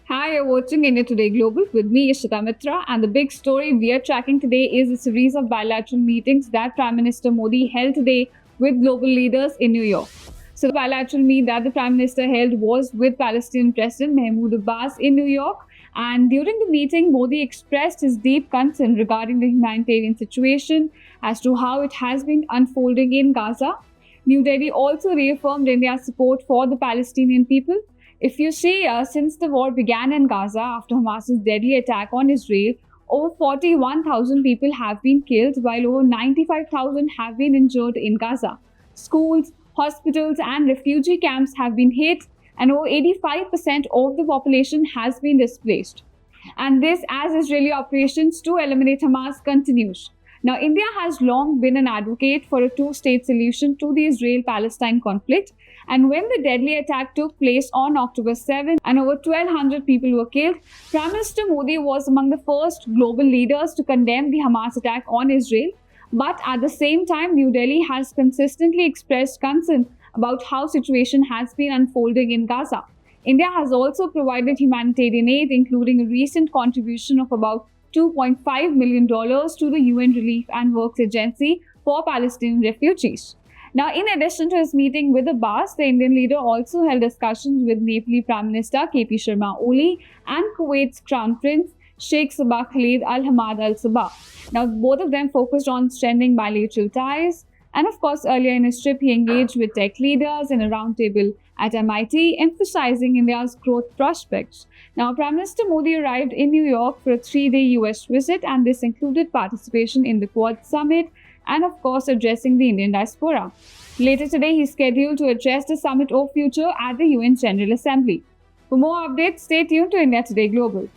Hi, you're watching India Today Global with me, Ishita Mitra, and the big story we are tracking today is a series of bilateral meetings that Prime Minister Modi held today with global leaders in New York. So, the bilateral meet that the Prime Minister held was with Palestinian President Mahmoud Abbas in New York. And during the meeting, Modi expressed his deep concern regarding the humanitarian situation as to how it has been unfolding in Gaza. New Delhi also reaffirmed India's support for the Palestinian people. If you see, since the war began in Gaza after Hamas's deadly attack on Israel, over 41,000 people have been killed, while over 95,000 have been injured in Gaza. Schools, hospitals, and refugee camps have been hit, and over 85% of the population has been displaced. And this as Israeli operations to eliminate Hamas continues. Now, India has long been an advocate for a two-state solution to the Israel-Palestine conflict. And when the deadly attack took place on October 7 and over 1,200 people were killed, Prime Minister Modi was among the first global leaders to condemn the Hamas attack on Israel. But at the same time, New Delhi has consistently expressed concern about how situation has been unfolding in Gaza. India has also provided humanitarian aid, including a recent contribution of about $2.5 million to the UN Relief and Works Agency for Palestinian refugees. Now, in addition to his meeting with Abbas, the Indian leader also held discussions with Nepali Prime Minister KP Sharma Oli and Kuwait's Crown Prince Sheikh Sabah Khalid Al Hamad Al Sabah. Now, both of them focused on strengthening bilateral ties. And of course, earlier in his trip, he engaged with tech leaders in a roundtable at MIT, emphasizing India's growth prospects. Now, Prime Minister Modi arrived in New York for a 3-day US visit, and this included participation in the Quad Summit and, of course, addressing the Indian diaspora. Later today, he's scheduled to address the Summit of Future at the UN General Assembly. For more updates, stay tuned to India Today Global.